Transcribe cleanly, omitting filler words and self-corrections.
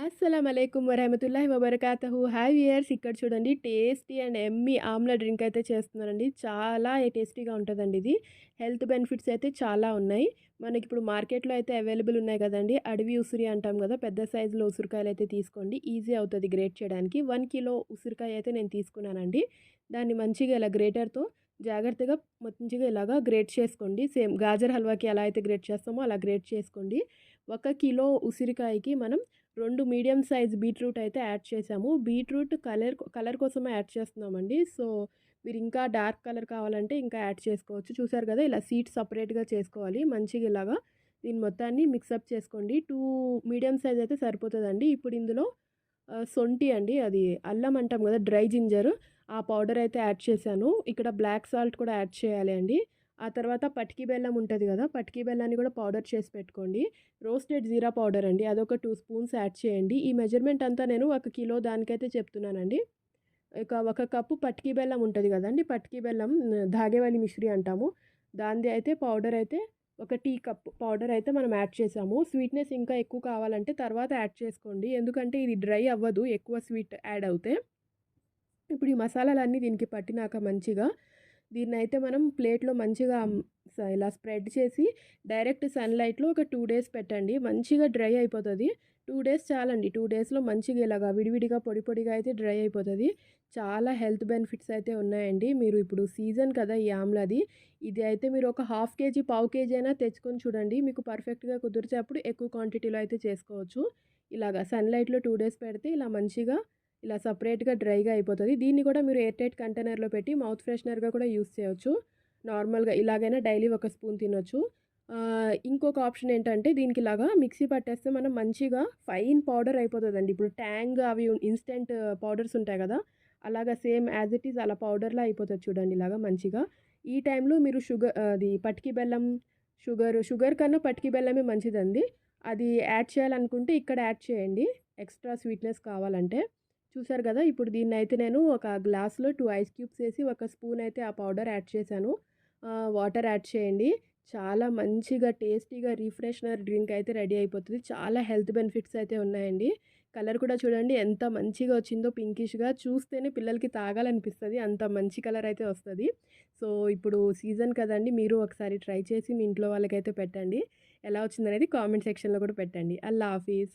అస్సలామలైకుం వరహమతుల్లాహి వబరకాతుహు. Hi viewers, ఇక్కడ చూడండి tasty and Emmy Amla drink అయితే చేస్తున్నానండి. చాలా టేస్టీగా ఉంటుందండి ఇది. హెల్త్ బెనిఫిట్స్ అయితే చాలా ఉన్నాయి. మనకిప్పుడు మార్కెట్లో అయితే అవైలబుల్ ఉన్నాయి కదండి. అడవి ఉసిరి అంటాం కదా, పెద్ద సైజులో ఉసిరికాయలు అయితే తీసుకోండి. ఈజీ అవుతుంది గ్రేట్ చేయడానికి. 1 కిలో ఉసిరికాయ అయితే నేను తీసుకున్నానండి. దాన్ని మంచిగా ఇలా గ్రేటర్తో జాగ్రత్తగా మంచిగా ఇలాగా గ్రేట్ చేసుకోండి. సేమ్ గాజర్ హల్వాకి ఎలా అయితే గ్రేట్ చేస్తామో అలా గ్రేట్ చేసుకోండి. 1 కిలో ఉసిరికాయకి మనం 2 మీడియం సైజ్ బీట్రూట్ అయితే యాడ్ చేసాము. బీట్రూట్ కలర్ కోసమే యాడ్ చేస్తున్నామండి. సో, మీరు ఇంకా డార్క్ కలర్ కావాలంటే ఇంకా యాడ్ చేసుకోవచ్చు. చూసారు కదా, ఇలా సీడ్స్ సపరేట్‌గా చేసుకోవాలి. మంచిగా ఇలాగా దీన్ని మొత్తాన్ని మిక్సప్ చేసుకోండి. 2 మీడియం సైజ్ అయితే సరిపోతదండి. ఇప్పుడు ఇందులో సొంఠి అండి, అది అల్లం అంటాం కదా, డ్రై జింజర్, ఆ పౌడర్ అయితే యాడ్ చేశాను. ఇక్కడ బ్లాక్ సాల్ట్ కూడా యాడ్ చేయాలి అండి. ఆ తర్వాత పటికి బెల్లం ఉంటుంది కదా, పటికి బెల్లాన్ని కూడా పౌడర్ చేసి పెట్టుకోండి. రోస్టెడ్ జీరా పౌడర్ అండి, అదొక 2 స్పూన్స్ యాడ్ చేయండి. ఈ మెజర్మెంట్ అంతా నేను 1 కిలో దానికైతే చెప్తున్నానండి. ఇక 1 కప్పు పటికి బెల్లం ఉంటుంది కదండి, పటికి బెల్లం ధాగేవాలి మిశ్రీ అంటాము. దానిది అయితే పౌడర్ అయితే 1 టీ కప్ పౌడర్ అయితే మనం యాడ్ చేసాము. స్వీట్నెస్ ఇంకా ఎక్కువ కావాలంటే తర్వాత యాడ్ చేసుకోండి, ఎందుకంటే ఇది డ్రై అవ్వదు ఎక్కువ స్వీట్ యాడ్ అవుతే. ఇప్పుడు ఈ మసాలాలన్నీ దీనికి పట్టినాక మంచిగా దీన్నైతే మనం ప్లేట్లో మంచిగా ఇలా స్ప్రెడ్ చేసి డైరెక్ట్ సన్లైట్లో ఒక 2 డేస్ పెట్టండి. మంచిగా డ్రై అయిపోతుంది. 2 డేస్ చాలండి. 2 డేస్లో మంచిగా ఇలాగా విడివిడిగా పొడి పొడిగా అయితే డ్రై అయిపోతుంది. చాలా హెల్త్ బెనిఫిట్స్ అయితే ఉన్నాయండి. మీరు ఇప్పుడు సీజన్ కదా ఈ ఆమ్లాది, ఇది అయితే మీరు ఒక హాఫ్ కేజీ పావు కేజీ అయినా తెచ్చుకొని చూడండి. మీకు పర్ఫెక్ట్గా కుదిరితే అప్పుడు ఎక్కువ క్వాంటిటీలో అయితే చేసుకోవచ్చు. ఇలాగా సన్లైట్లో 2 డేస్ పెడితే ఇలా మంచిగా ఇలా సపరేట్‌గా డ్రైగా అయిపోతది. దీన్ని కూడా మీరు ఎయిర్ టైట్ కంటైనర్‌లో పెట్టి మౌత్ ఫ్రెషనర్‌గా కూడా యూజ్ చేయొచ్చు. నార్మల్‌గా ఇలాగైనా డైలీ ఒక స్పూన్ తినొచ్చు. ఇంకొక ఆప్షన్ ఏంటంటే దీనికి ఇలాగా మిక్సీ పట్టేస్తే మనం మంచిగా ఫైన్ పౌడర్ అయిపోతదండి. ఇప్పుడు ట్యాంగ్ అవి ఇన్‌స్టంట్ పౌడర్స్ ఉంటాయి కదా, అలాగా సేమ్ యాజ్ ఇట్ ఈజ్ అలా పౌడర్‌లా అయిపోతది చూడండి ఇలాగా మంచిగా. ఈ టైంలో మీరు అది పటికి బెల్లం, షుగర్ కన్నా పటికి బెల్లమే మంచిదండి. అది యాడ్ చేయాలనుకుంటే ఇక్కడ యాడ్ చేయండి, ఎక్స్‌ట్రా స్వీట్‌నెస్ కావాలంటే. చూసారు కదా, ఇప్పుడు దీన్నైతే నేను ఒక గ్లాస్‌లో 2 ఐస్ క్యూబ్స్ ఏసి, ఒక స్పూన్ అయితే ఆ పౌడర్ యాడ్ చేశాను. వాటర్ యాడ్ చేయండి. చాలా మంచిగా టేస్టీగా రిఫ్రెషనర్ డ్రింక్ అయితే రెడీ అయిపోతది. చాలా హెల్త్ బెనిఫిట్స్ అయితే ఉన్నాయండి. కలర్ కూడా చూడండి ఎంత మంచిగా వచ్చిందో, పింకిష్‌గా. చూస్తేనే పిల్లలకి తాగాలనిపిస్తది, అంత మంచి కలర్ అయితే వస్తది. సో, ఇప్పుడు సీజన్ కదండీ, మీరు ఒకసారి ట్రై చేసి మీ ఇంట్లో వాళ్ళకైతే పెట్టండి. ఎలా వచ్చిందనేది కామెంట్ సెక్షన్‌లో కూడా పెట్టండి. అల్లా హాఫీజ్.